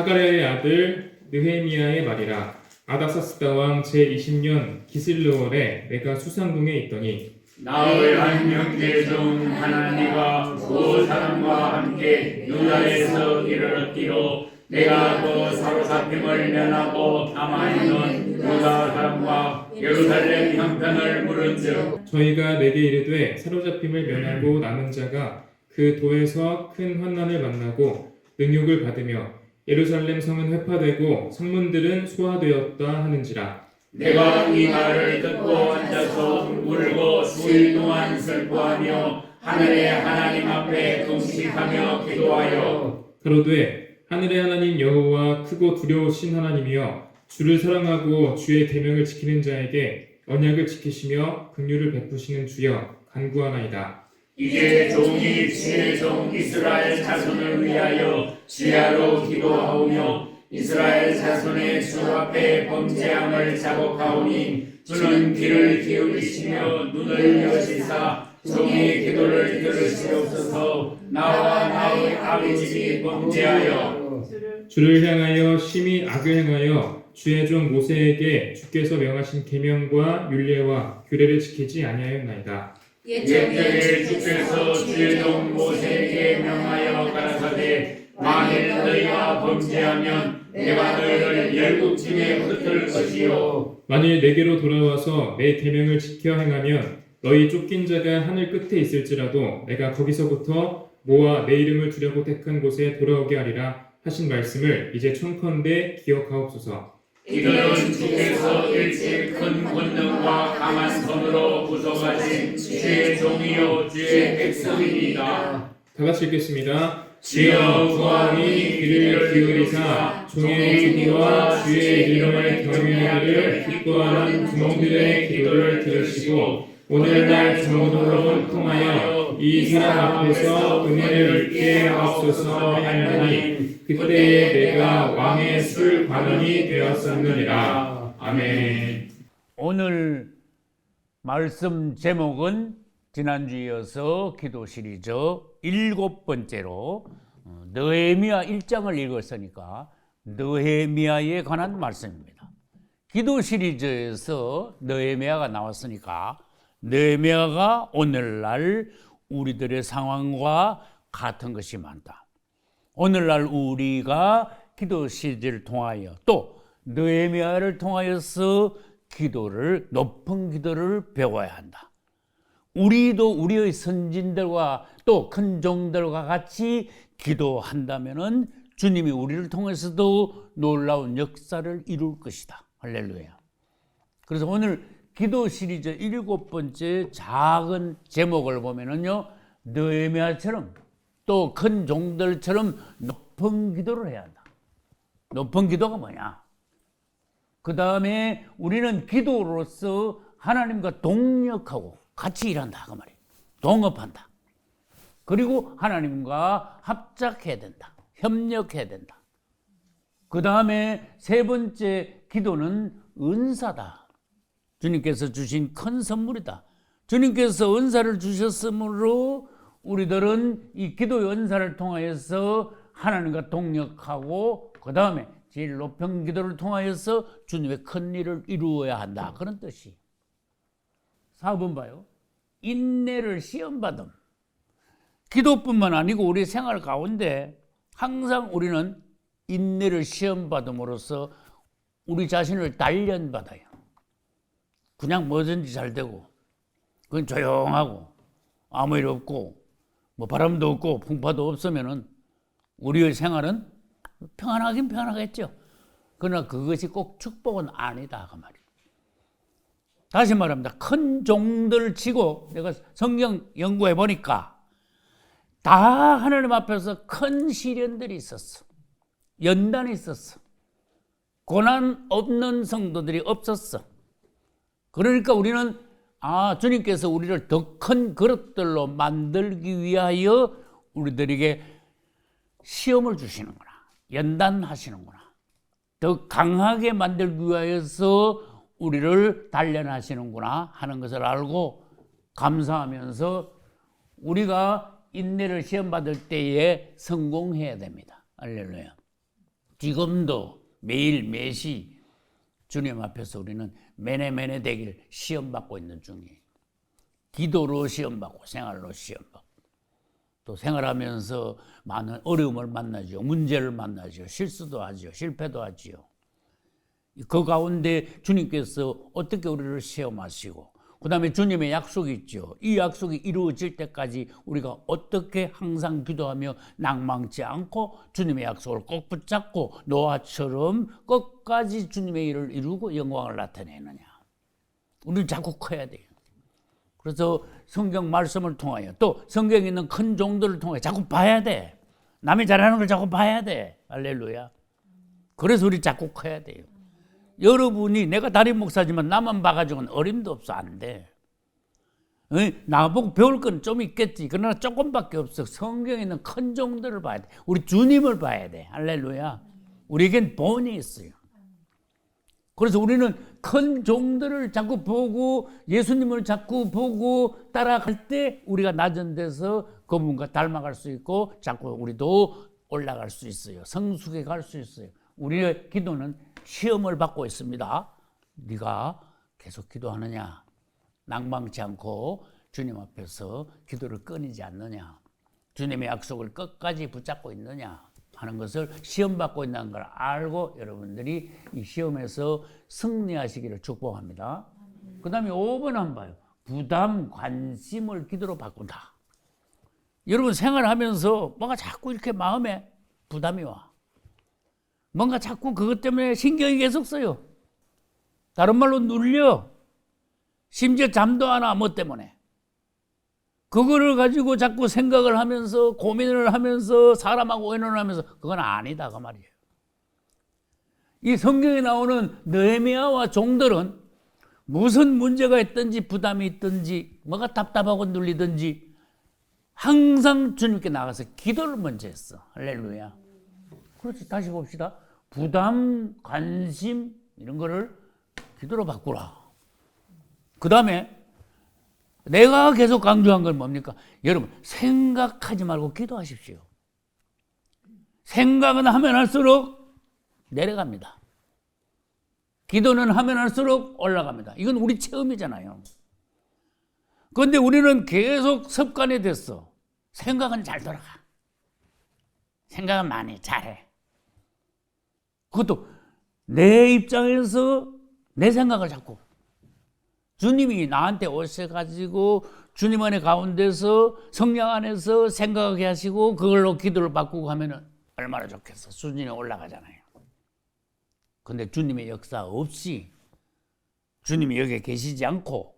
하가랴의 아들 느헤미야의 말이라. 아닥사스다 왕 제20년 기슬르월에 내가 수상궁에 있더니 나의 한 형제 중 하나님과 두 사람과 함께 유다에서 이를 얻기로 내가 그 사로잡힘을 면하고 남아있는 유다 사람과 예루살렘 형편을 물은즉 저희가 내게 이르되 사로잡힘을 면하고 남은 자가 그 도에서 큰 환난을 만나고 능욕을 받으며 예루살렘 성은 회파되고 성문들은 소화되었다 하는지라. 내가 이 말을 듣고 앉아서 울고 수일 동안 슬퍼하며 하늘의 하나님 앞에 금식하며 기도하여 가로되 하늘의 하나님 여호와 크고 두려우신 하나님이여 주를 사랑하고 주의 계명을 지키는 자에게 언약을 지키시며 긍휼을 베푸시는 주여 간구하나이다. 이제 종이 주의 종 이스라엘 자손을 위하여 지하로 기도하오며 이스라엘 자손의 주 앞에 범죄함을 자복하오니 주는 귀를 기울이시며 눈을 여시사 종의 기도를 들으시옵소서. 나와 나의 아비집이 범죄하여 주를 향하여 심히 악을 행하여 주의 종 모세에게 주께서 명하신 계명과 율례와 규례를 지키지 아니하였나이다. 옛적에 주께서 주의 종 모세에게 명하여 가라사대 만일 너희가 범죄하면 내가 너희를 열국짐에 흩을 것이요 만일 내게로 돌아와서 내 계명을 지켜 행하면 너희 쫓긴 자가 하늘 끝에 있을지라도 내가 거기서부터 모아 내 이름을 두려고 택한 곳에 돌아오게 하리라 하신 말씀을 이제 청컨대 기억하옵소서. 이들은 주께서 일찍 큰 권능과 강한 손으로 부숴가신 주의 종이요 주의 백성이니이다. 다 같이 읽겠습니다. 주여 구하니 귀를 기울이사 종의 기도와 주의 이름을 경외하기를 기뻐하는 종들의 기도를 들으시고 오늘날 정도로 통하여 이 사람 앞에서 은혜를 입게 하옵소서 하나님. 그때에 내가 왕의 술 관원이 되었었느니라. 아멘. 오늘 말씀 제목은 지난주에 이어서 기도 시리즈 7번째로 느헤미야 1장을 읽었으니까 느헤미야에 관한 말씀입니다. 기도 시리즈에서 느헤미야가 나왔으니까 느헤미야가 오늘날 우리들의 상황과 같은 것이 많다. 오늘날 우리가 기도 시리즈를 통하여 또 느헤미야를 통하여서 기도를 높은 기도를 배워야 한다. 우리도 우리의 선진들과 또 큰 종들과 같이 기도한다면은 주님이 우리를 통해서도 놀라운 역사를 이룰 것이다. 할렐루야. 그래서 오늘 기도 시리즈 7번째 작은 제목을 보면은요, 느헤미야처럼 또 큰 종들처럼 높은 기도를 해야 한다. 높은 기도가 뭐냐? 그 다음에 우리는 기도로서 하나님과 동력하고 같이 일한다. 그 말이에요. 동업한다. 그리고 하나님과 합작해야 된다. 협력해야 된다. 그 다음에 세 번째 기도는 은사다. 주님께서 주신 큰 선물이다. 주님께서 은사를 주셨으므로 우리들은 이 기도의 은사를 통하여서 하나님과 동력하고 그 다음에 제일 높은 기도를 통하여서 주님의 큰 일을 이루어야 한다. 그런 뜻이. 4번 봐요. 인내를 시험받음. 기도뿐만 아니고 우리 생활 가운데 항상 우리는 인내를 시험받음으로써 우리 자신을 단련받아요. 그냥 뭐든지 잘 되고 그건 조용하고 아무 일 없고 뭐 바람도 없고 풍파도 없으면은 우리의 생활은 평안하긴 평안하겠죠. 그러나 그것이 꼭 축복은 아니다. 그 말이에요. 다시 말합니다. 큰 종들 치고 내가 성경 연구해 보니까 다 하나님 앞에서 큰 시련들이 있었어. 연단이 있었어. 고난 없는 성도들이 없었어. 그러니까 우리는 주님께서 우리를 더 큰 그릇들로 만들기 위하여 우리들에게 시험을 주시는구나. 연단하시는구나. 더 강하게 만들기 위하여서 우리를 단련하시는구나 하는 것을 알고 감사하면서 우리가 인내를 시험받을 때에 성공해야 됩니다. 할렐루야. 지금도 매일 매시 주님 앞에서 우리는 매네매네 되길 시험받고 있는 중이에요. 기도로 시험받고 생활로 시험받고 또 생활하면서 많은 어려움을 만나죠. 문제를 만나죠. 실수도 하죠. 실패도 하지요. 그 가운데 주님께서 어떻게 우리를 시험하시고 그 다음에 주님의 약속이 있죠. 이 약속이 이루어질 때까지 우리가 어떻게 항상 기도하며 낭망치 않고 주님의 약속을 꼭 붙잡고 노아처럼 끝까지 주님의 일을 이루고 영광을 나타내느냐. 우리는 자꾸 커야 돼요. 그래서 성경 말씀을 통하여 또 성경에 있는 큰 종들을 통해 자꾸 봐야 돼. 남이 잘하는 걸 자꾸 봐야 돼. 할렐루야. 그래서 우리 자꾸 커야 돼요. 여러분이 내가 담임 목사지만 나만 봐가지고는 어림도 없어. 안 돼. 나보고 배울 건 좀 있겠지. 그러나 조금밖에 없어. 성경에 있는 큰 종들을 봐야 돼. 우리 주님을 봐야 돼. 할렐루야. 우리에겐 본이 있어요. 그래서 우리는 큰 종들을 자꾸 보고 예수님을 자꾸 보고 따라갈 때 우리가 낮은 데서 그분과 닮아갈 수 있고 자꾸 우리도 올라갈 수 있어요. 성숙해 갈 수 있어요. 우리의 기도는 시험을 받고 있습니다. 네가 계속 기도하느냐, 낭망치 않고 주님 앞에서 기도를 끊이지 않느냐, 주님의 약속을 끝까지 붙잡고 있느냐 하는 것을 시험받고 있다는 걸 알고 여러분들이 이 시험에서 승리하시기를 축복합니다. 그 다음에 5번 한번 봐요. 부담, 관심을 기도로 바꾼다. 여러분 생활하면서 뭔가 자꾸 이렇게 마음에 부담이 와. 뭔가 자꾸 그것 때문에 신경이 계속 써요. 다른 말로 눌려. 심지어 잠도 안 와, 뭐 때문에. 그거를 가지고 자꾸 생각을 하면서 고민을 하면서 사람하고 의논을 하면서 그건 아니다 그 말이에요. 이 성경에 나오는 느헤미야와 종들은 무슨 문제가 있든지 부담이 있든지 뭐가 답답하고 눌리든지 항상 주님께 나가서 기도를 먼저 했어. 할렐루야. 그렇지. 다시 봅시다. 부담, 관심 이런 거를 기도로 바꾸라. 그 다음에 내가 계속 강조한 건 뭡니까? 여러분 생각하지 말고 기도하십시오. 생각은 하면 할수록 내려갑니다. 기도는 하면 할수록 올라갑니다. 이건 우리 체험이잖아요. 그런데 우리는 계속 습관이 됐어. 생각은 잘 돌아가. 생각은 많이 잘해. 그것도 내 입장에서 내 생각을 자꾸 주님이 나한테 오셔가지고 주님 안에 가운데서 성령 안에서 생각하게 하시고 그걸로 기도를 바꾸고 하면은 얼마나 좋겠어. 수준이 올라가잖아요. 근데 주님의 역사 없이 주님이 여기 계시지 않고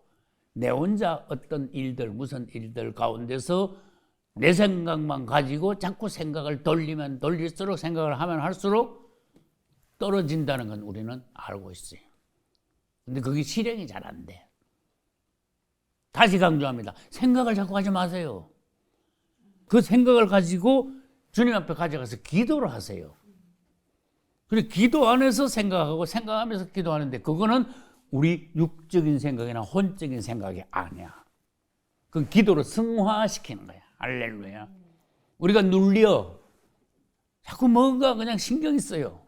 내 혼자 어떤 일들 무슨 일들 가운데서 내 생각만 가지고 자꾸 생각을 돌리면 돌릴수록 생각을 하면 할수록 떨어진다는 건 우리는 알고 있어요. 근데 그게 실행이 잘 안 돼. 다시 강조합니다. 생각을 자꾸 하지 마세요. 그 생각을 가지고 주님 앞에 가져가서 기도를 하세요. 그리고 기도 안에서 생각하고 생각하면서 기도하는데 그거는 우리 육적인 생각이나 혼적인 생각이 아니야. 그 기도로 승화시키는 거야. 할렐루야. 우리가 눌려. 자꾸 뭔가 그냥 신경이 써요.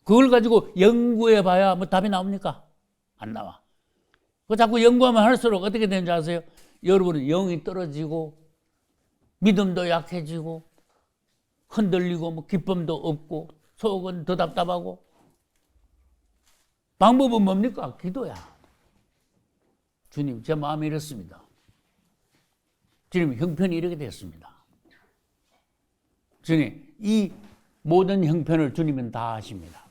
그걸 가지고 연구해 봐야 뭐 답이 나옵니까? 안 나와. 그 자꾸 연구하면 할수록 어떻게 되는지 아세요? 여러분은 영이 떨어지고 믿음도 약해지고 흔들리고 뭐 기쁨도 없고 속은 더 답답하고 방법은 뭡니까? 기도야. 주님 제 마음이 이렇습니다. 주님 형편이 이렇게 됐습니다. 주님 이 모든 형편을 주님은 다 아십니다.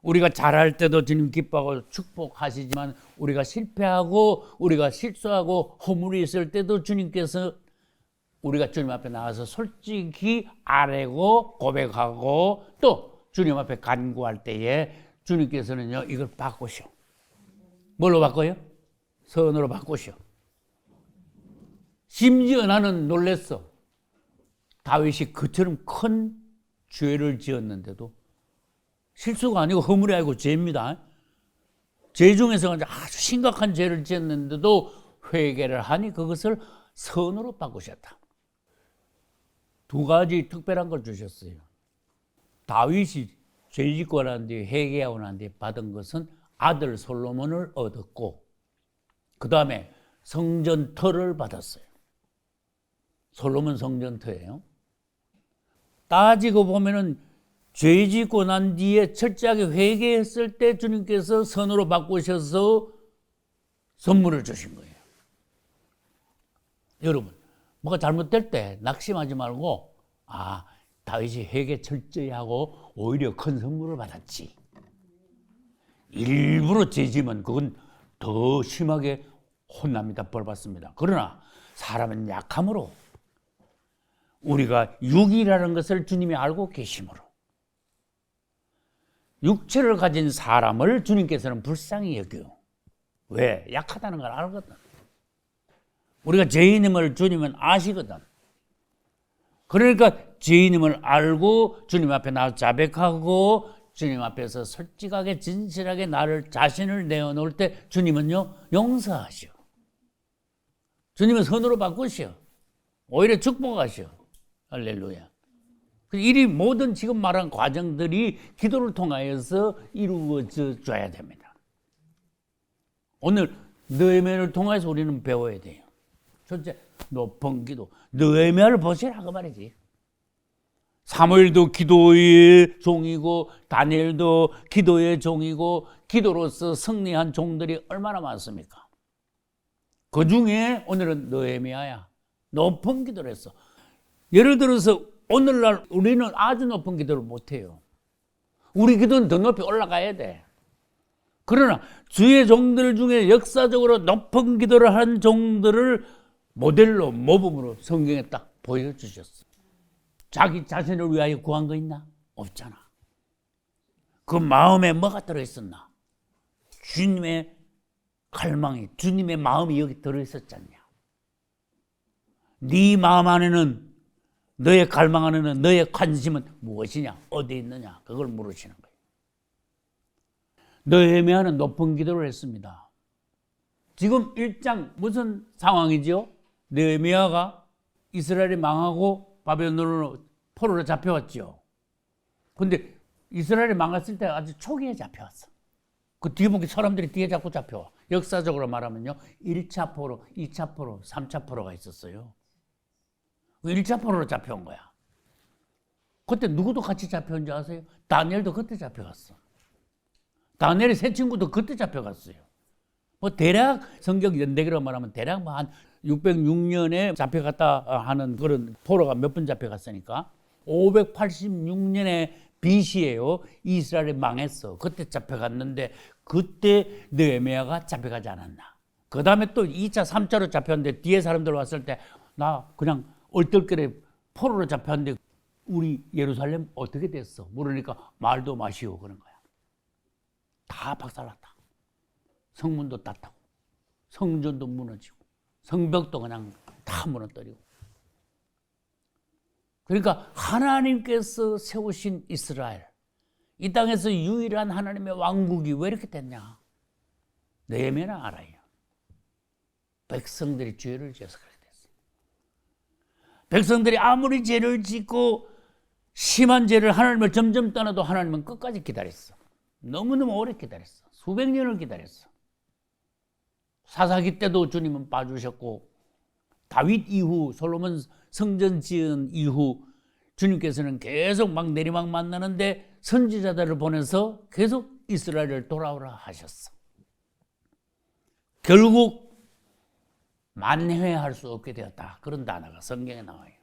우리가 잘할 때도 주님 기뻐하고 축복하시지만 우리가 실패하고 우리가 실수하고 허물이 있을 때도 주님께서 우리가 주님 앞에 나가서 솔직히 아뢰고 고백하고 또 주님 앞에 간구할 때에 주님께서는요 이걸 바꾸셔. 뭘로 바꿔요? 선으로 바꾸셔. 심지어 나는 놀랬어. 다윗이 그처럼 큰 죄를 지었는데도 실수가 아니고 허물이 아니고 죄입니다. 죄 중에서 아주 심각한 죄를 지었는데도 회개를 하니 그것을 선으로 바꾸셨다. 두 가지 특별한 걸 주셨어요. 다윗이 죄 짓고 난 뒤에 회개하고 난 뒤에 받은 것은 아들 솔로몬을 얻었고 그 다음에 성전터를 받았어요. 솔로몬 성전터예요. 따지고 보면은 죄 짓고 난 뒤에 철저하게 회개했을 때 주님께서 선으로 바꾸셔서 선물을 주신 거예요. 여러분, 뭐가 잘못될 때 낙심하지 말고 다윗이 회개 철저히 하고 오히려 큰 선물을 받았지. 일부러 죄 지면 그건 더 심하게 혼납니다. 벌 받습니다. 그러나 사람은 약함으로 우리가 육이라는 것을 주님이 알고 계심으로 육체를 가진 사람을 주님께서는 불쌍히 여겨요. 왜? 약하다는 걸 알거든. 우리가 죄인임을 주님은 아시거든. 그러니까 죄인임을 알고 주님 앞에 나와 자백하고 주님 앞에서 솔직하게 진실하게 나를 자신을 내어놓을 때 주님은요 용서하시오. 주님은 선으로 바꾸시오. 오히려 축복하시오. 할렐루야. 이 모든 지금 말한 과정들이 기도를 통하여서 이루어져야 됩니다. 오늘 느헤미야를 통해서 우리는 배워야 돼요. 첫째, 높은 기도. 느헤미야를 보시라 그 말이지. 사무엘도 기도의 종이고 다니엘도 기도의 종이고 기도로서 승리한 종들이 얼마나 많습니까? 그 중에 오늘은 느헤미야야. 높은 기도를 했어. 예를 들어서 오늘날 우리는 아주 높은 기도를 못해요. 우리 기도는 더 높이 올라가야 돼. 그러나 주의 종들 중에 역사적으로 높은 기도를 한 종들을 모델로 모범으로 성경에 딱 보여주셨어. 자기 자신을 위하여 구한 거 있나? 없잖아. 그 마음에 뭐가 들어있었나? 주님의 갈망이, 주님의 마음이 여기 들어있었잖냐. 네 마음 안에는, 너의 갈망 안에는 너의 관심은 무엇이냐? 어디에 있느냐? 그걸 물으시는 거예요. 느헤미야는 높은 기도를 했습니다. 지금 1장 무슨 상황이지요? 느헤미야가 이스라엘이 망하고 바벨론으로 포로로 잡혀왔죠. 근데 이스라엘이 망했을 때 아주 초기에 잡혀왔어. 그 뒤에 보면 사람들이 뒤에 자꾸 잡혀와. 역사적으로 말하면요. 1차 포로, 2차 포로, 3차 포로가 있었어요. 1차 포로로 잡혀온 거야. 그때 누구도 같이 잡혀온 줄 아세요? 다니엘도 그때 잡혀갔어. 다니엘의 세 친구도 그때 잡혀갔어요. 뭐 대략 성경 연대기로 말하면 대략 뭐 한 606년에 잡혀갔다 하는 그런 포로가 몇 번 잡혀갔으니까 586년에 BC예요. 이스라엘이 망했어. 그때 잡혀갔는데 그때 느헤미야가 잡혀가지 않았나. 그 다음에 또 2차, 3차로 잡혔는데 뒤에 사람들 왔을 때 나 그냥 얼떨결에 포로로 잡혔는데 우리 예루살렘 어떻게 됐어? 물으니까 말도 마시오 그런 거야. 다 박살났다. 성문도 땄다고. 성전도 무너지고. 성벽도 그냥 다 무너뜨리고. 그러니까 하나님께서 세우신 이스라엘, 이 땅에서 유일한 하나님의 왕국이 왜 이렇게 됐냐? 느헤미야는 알아요. 백성들이 죄를 지어서 그렇게 됐어요. 백성들이 아무리 죄를 짓고 심한 죄를 하나님을 점점 떠나도 하나님은 끝까지 기다렸어. 너무너무 오래 기다렸어. 수백 년을 기다렸어. 사사기 때도 주님은 봐주셨고 다윗 이후 솔로몬 성전 지은 이후 주님께서는 계속 막 내리막 만나는데 선지자들을 보내서 계속 이스라엘을 돌아오라 하셨어. 결국 만회할 수 없게 되었다. 그런 단어가 성경에 나와요.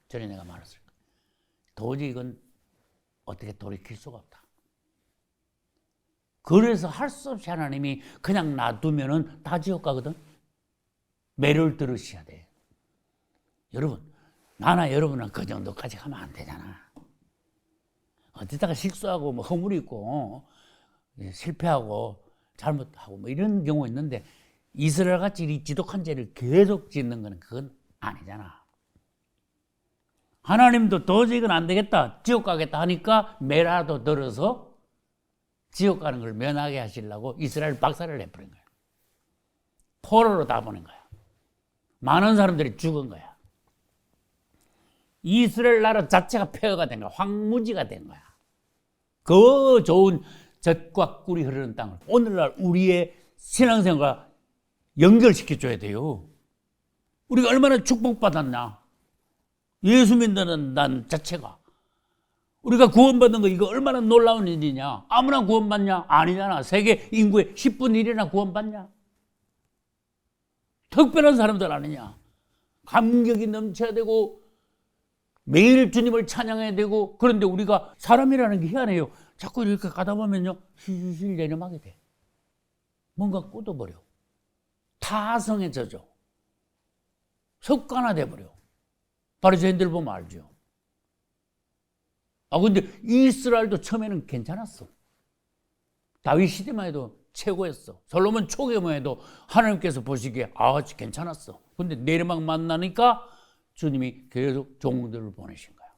전에 내가 말했을 거예요. 도저히 이건 어떻게 돌이킬 수가 없다. 그래서 할 수 없이 하나님이 그냥 놔두면은 다 지옥 가거든. 매를 들으셔야 돼. 여러분, 나나 여러분은 그 정도까지 가면 안 되잖아. 어디다가 실수하고 뭐 허물이 있고 실패하고 잘못하고 뭐 이런 경우 있는데 이스라엘 같이 이 지독한 죄를 계속 짓는 건 그건 아니잖아. 하나님도 도저히 이건 안 되겠다. 지옥 가겠다 하니까 매라도 들어서 지옥 가는 걸 면하게 하시려고 이스라엘 박살을 내버린 거야. 포로로 다 보낸 거야. 많은 사람들이 죽은 거야. 이스라엘 나라 자체가 폐허가 된 거야. 황무지가 된 거야. 그 좋은 젖과 꿀이 흐르는 땅을 오늘날 우리의 신앙생활과 연결시켜줘야 돼요. 우리가 얼마나 축복받았냐. 예수 믿는 난 자체가. 우리가 구원받는 거 이거 얼마나 놀라운 일이냐. 아무나 구원받냐? 아니잖아. 세계 인구의 10분의 1이나 구원받냐. 특별한 사람들 아니냐. 감격이 넘쳐야 되고 매일 주님을 찬양해야 되고. 그런데 우리가 사람이라는 게 희한해요. 자꾸 이렇게 가다 보면요 실실 내려가게 돼. 뭔가 꽂아버려. 타성에 젖어. 습관화돼 버려. 바리새인들 보면 알죠. 근데 이스라엘도 처음에는 괜찮았어. 다윗 시대만 해도 최고였어. 솔로몬 초기만 해도 하나님께서 보시기에 괜찮았어. 근데 내리막 만나니까 주님이 계속 종들을 보내신 거야.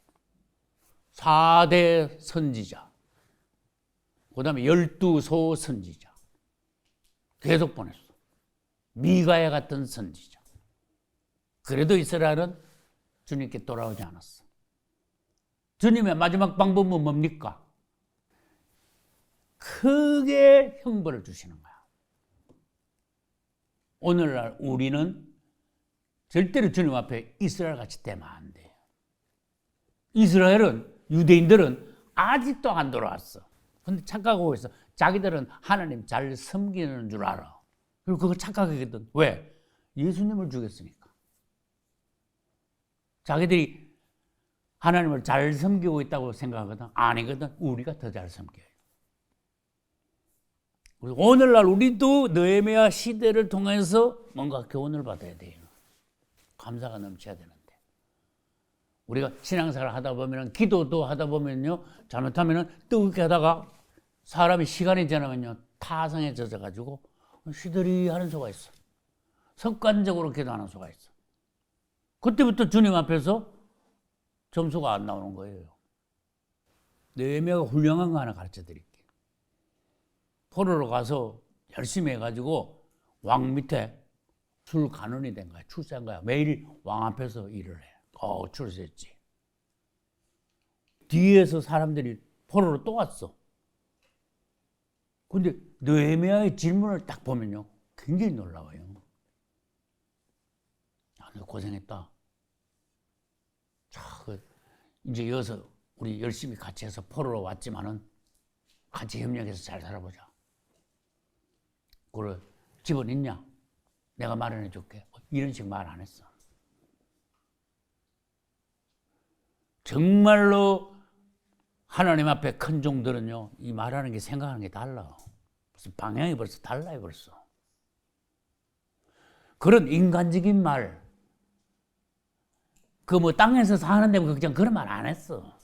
4대 선지자, 그 다음에 12소 선지자 계속 보냈어. 미가야 같은 선지자. 그래도 이스라엘은 주님께 돌아오지 않았어. 주님의 마지막 방법은 뭡니까? 크게 형벌을 주시는 거야. 오늘날 우리는 절대로 주님 앞에 이스라엘 같이 되면 안 돼요. 이스라엘은, 유대인들은 아직도 안 돌아왔어. 근데 착각하고 있어. 자기들은 하나님 잘 섬기는 줄 알아. 그리고 그걸 착각하거든. 왜? 예수님을 죽였으니까. 자기들이 하나님을 잘 섬기고 있다고 생각하거든. 아니거든. 우리가 더 잘 섬겨요. 오늘날 우리도 느헤미야 시대를 통해서 뭔가 교훈을 받아야 돼요. 감사가 넘쳐야 되는데. 우리가 신앙생활을 하다 보면, 기도도 하다 보면요, 잘못하면 뜨겁게 하다가 사람이 시간이 지나면요 타성에 젖어가지고 시들이 하는 수가 있어. 습관적으로 기도하는 수가 있어. 그때부터 주님 앞에서 점수가 안 나오는 거예요. 느헤미야가 훌륭한 거 하나 가르쳐 드릴게요. 포로로 가서 열심히 해가지고 왕 밑에 줄 간원이 된 거야. 출세한 거야. 매일 왕 앞에서 일을 해. 출세했지. 뒤에서 사람들이 포로로 또 왔어. 근데 느헤미야의 질문을 딱 보면요 굉장히 놀라워요. 너 고생했다. 이제 여기서 우리 열심히 같이 해서 포로로 왔지만은 같이 협력해서 잘 살아보자. 그래, 집은 있냐? 내가 마련해 줄게. 이런 식 말 안 했어. 정말로 하나님 앞에 큰 종들은요, 이 말하는 게 생각하는 게 달라. 무슨 방향이 벌써 달라요, 벌써. 그런 인간적인 말, 땅에서 사는데 그냥 그런 말 안 했어.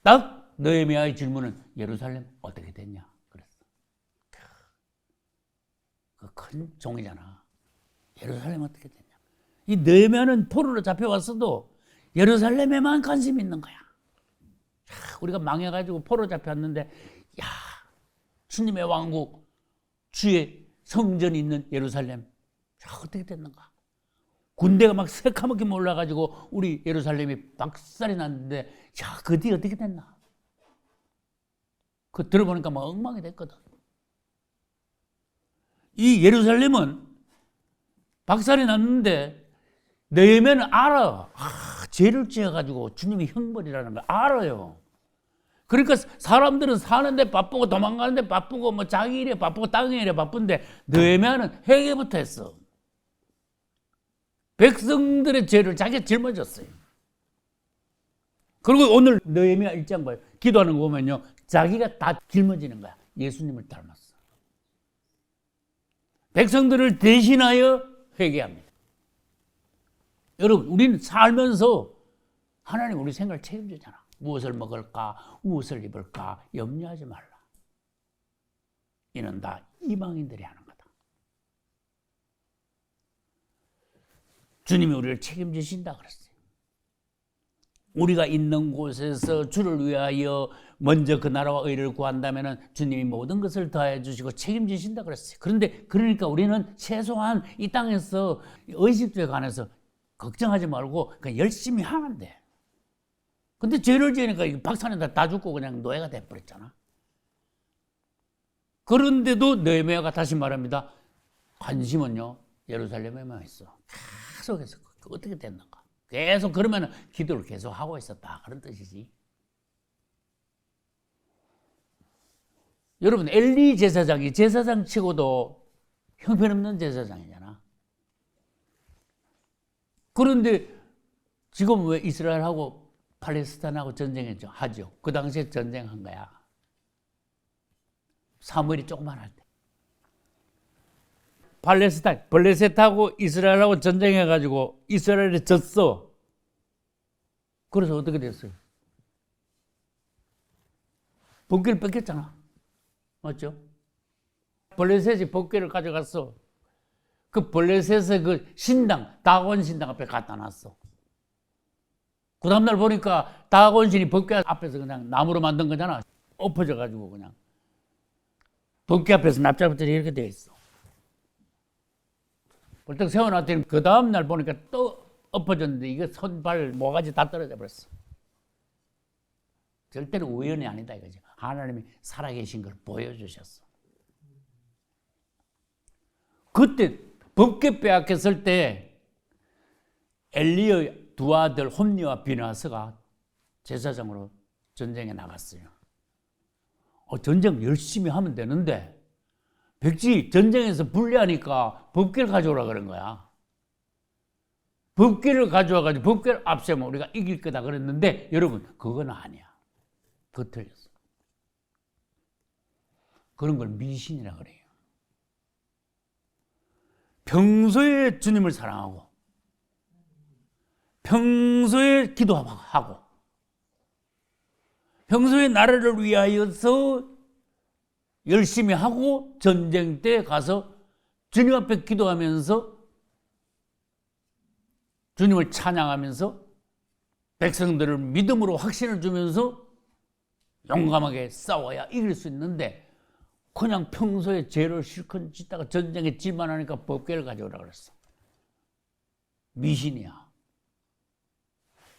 딱 느헤미야의 질문은 예루살렘 어떻게 됐냐? 그랬어. 그 큰 종이잖아. 예루살렘 어떻게 됐냐? 이 느헤미야는 포로로 잡혀왔어도 예루살렘에만 관심이 있는 거야. 우리가 망해가지고 포로 잡혔는데, 주님의 왕국, 주의 성전이 있는 예루살렘, 어떻게 됐는가? 군대가 막 새카맣게 몰라가지고 우리 예루살렘이 박살이 났는데, 그 뒤 어떻게 됐나? 그 들어보니까 막 엉망이 됐거든. 이 예루살렘은 박살이 났는데 느헤미야는 알아. 죄를 지어가지고 주님이 형벌이라는 걸 알아요. 그러니까 사람들은 사는데 바쁘고 도망가는데 바쁘고 뭐 자기 일에 바쁘고 땅의 일에 바쁜데 느헤미야는 회개부터 했어. 백성들의 죄를 자기가 짊어졌어요. 그리고 오늘 느헤미야 1장 봐요. 기도하는 거 보면요, 자기가 다 짊어지는 거야. 예수님을 닮았어. 백성들을 대신하여 회개합니다. 여러분, 우리는 살면서 하나님 우리 생각을 책임지잖아. 무엇을 먹을까, 무엇을 입을까 염려하지 말라. 이는 다 이방인들이 하는 거다. 주님이 우리를 책임지신다 그랬어요. 우리가 있는 곳에서 주를 위하여 먼저 그 나라와 의를 구한다면 주님이 모든 것을 더해 주시고 책임지신다 그랬어요. 그런데 그러니까 우리는 최소한 이 땅에서 의식주에 관해서 걱정하지 말고 그냥 열심히 하면 돼. 근데 죄를 지으니까 박사는 다 죽고 그냥 노예가 돼버렸잖아. 그런데도 느헤미야가 다시 말합니다. 관심은요 예루살렘에만 있어. 계속해서 어떻게 됐는가. 계속 그러면 기도를 계속 하고 있었다 그런 뜻이지. 여러분 엘리 제사장이 제사장 치고도 형편없는 제사장이잖아. 그런데 지금 왜 이스라엘하고 팔레스타인하고 전쟁했죠? 하죠. 그 당시에 전쟁한 거야. 사무엘이 조그만 할 때. 블레셋하고 이스라엘하고 전쟁해가지고 이스라엘이 졌어. 그래서 어떻게 됐어요? 법궤를 뺏겼잖아. 맞죠? 블레셋이 법궤를 가져갔어. 그 블레셋의 그 신당, 다곤 신당 앞에 갖다 놨어. 그 다음날 보니까 다곤 신이 법궤 앞에서 그냥 나무로 만든 거잖아. 엎어져가지고 그냥. 법궤 앞에서 납작부터 이렇게 돼 있어. 벌떡 세워놨더니 그 다음날 보니까 또 엎어졌는데 이거 손발 모가지 다 떨어져 버렸어. 절대로 우연이 아니다 이거지. 하나님이 살아계신 걸 보여주셨어. 그때 법궤 빼앗겼을 때 엘리의 두 아들 홈니와 비나스가 제사장으로 전쟁에 나갔어요. 전쟁 열심히 하면 되는데 백지 전쟁에서 불리하니까 법궤를 가져오라 그런 거야. 법궤를 가져와가지고 법궤를 앞세우면 우리가 이길 거다 그랬는데 여러분 그건 아니야. 그거 틀렸어. 그런 걸 미신이라 그래요. 평소에 주님을 사랑하고 평소에 기도하고 평소에 나라를 위하여서 열심히 하고 전쟁 때 가서 주님 앞에 기도하면서 주님을 찬양하면서 백성들을 믿음으로 확신을 주면서 용감하게 싸워야 이길 수 있는데 그냥 평소에 죄를 실컷 짓다가 전쟁에 질만 하니까 법궤를 가져오라 그랬어. 미신이야.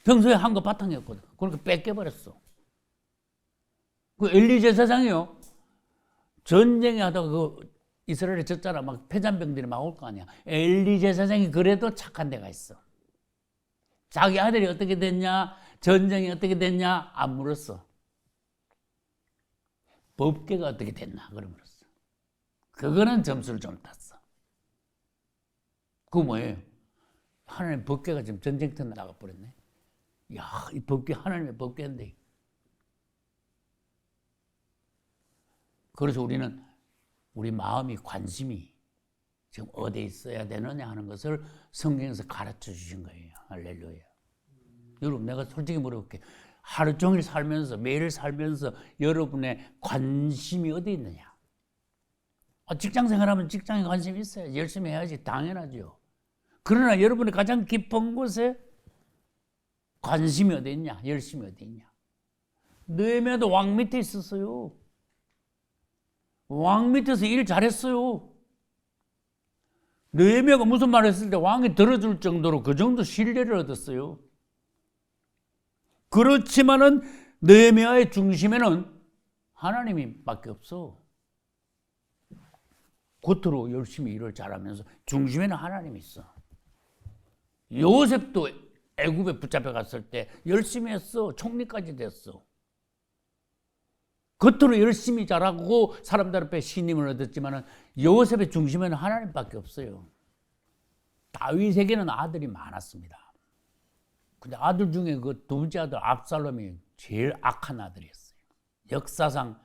평소에 한 거 바탕이었거든. 그러니까 뺏겨버렸어. 그 엘리 제사장이요. 전쟁에 하다가 그 이스라엘에 졌잖아. 막 패잔병들이 막 올 거 아니야. 엘리 제사장이 그래도 착한 데가 있어. 자기 아들이 어떻게 됐냐? 전쟁이 어떻게 됐냐? 안 물었어. 법궤가 어떻게 됐나? 그래 물었어. 그거는 점수를 좀 땄어. 그거 뭐예요? 하나님 법궤가 지금 전쟁터 나가버렸네. 야, 이 법궤 하나님의 법궤인데. 그래서 우리는 우리 마음이 관심이 지금 어디에 있어야 되느냐 하는 것을 성경에서 가르쳐 주신 거예요. 할렐루야. 여러분 내가 솔직히 물어볼게. 하루 종일 살면서 매일 살면서 여러분의 관심이 어디 있느냐? 직장 생활하면 직장에 관심이 있어야지. 열심히 해야지. 당연하죠. 그러나 여러분의 가장 깊은 곳에 관심이 어디 있냐? 열심이 어디 있냐? 느헤미야도 왕 밑에 있었어요. 왕 밑에서 일 잘했어요. 느헤미야가 무슨 말을 했을 때 왕이 들어줄 정도로 그 정도 신뢰를 얻었어요. 그렇지만은 느헤미야의 중심에는 하나님이 밖에 없어. 겉으로 열심히 일을 잘하면서 중심에는 하나님이 있어. 요셉도 애굽에 붙잡혀 갔을 때 열심히 했어. 총리까지 됐어. 겉으로 열심히 잘하고 사람들 앞에 신임을 얻었지만 요셉의 중심에는 하나님밖에 없어요. 다윗에게는 아들이 많았습니다. 근데 아들 중에 그 두 번째 아들 압살롬이 제일 악한 아들이었어요. 역사상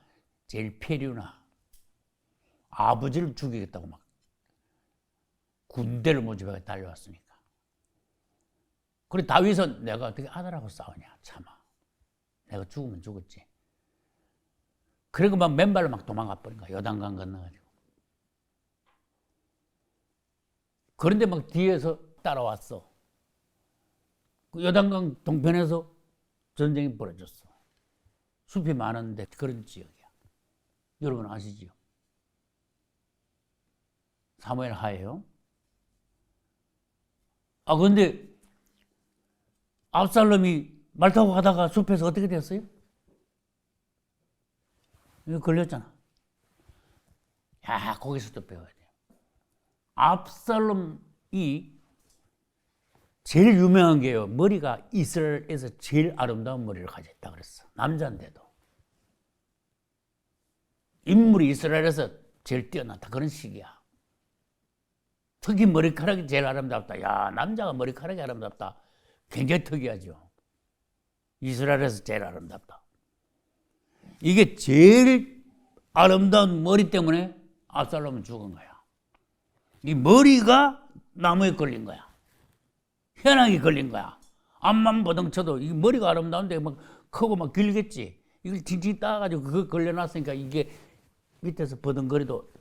제일 폐륜아. 아버지를 죽이겠다고 막 군대를 모집하게 달려왔으니까. 그래 다윗은 내가 어떻게 아들하고 싸우냐 참아. 내가 죽으면 죽었지. 그리고 막 맨발로 막 도망가 버린 거야. 요단강 건너가지고. 그런데 막 뒤에서 따라왔어. 그 요단강 동편에서 전쟁이 벌어졌어. 숲이 많은데 그런 지역이야. 여러분 아시죠? 사무엘 하예요. 근데 압살롬이 말 타고 가다가 숲에서 어떻게 됐어요? 이거 걸렸잖아. 야, 거기서도 배워야 돼요. 압살롬이 제일 유명한 게요. 머리가 이스라엘에서 제일 아름다운 머리를 가졌다 그랬어. 남자인데도. 인물이 이스라엘에서 제일 뛰어났다. 그런 식이야. 특히 머리카락이 제일 아름답다. 야, 남자가 머리카락이 아름답다. 굉장히 특이하죠. 이스라엘에서 제일 아름답다. 이게 제일 아름다운 머리 때문에 압살롬은 죽은 거야. 이 머리가 나무에 걸린 거야. 현황이 걸린 거야. 앞만 보덩쳐도 이 머리가 아름다운데 막 크고 막 길겠지. 이걸 징징 따가지고 그거 걸려놨으니까 이게 밑에서 버덩거리도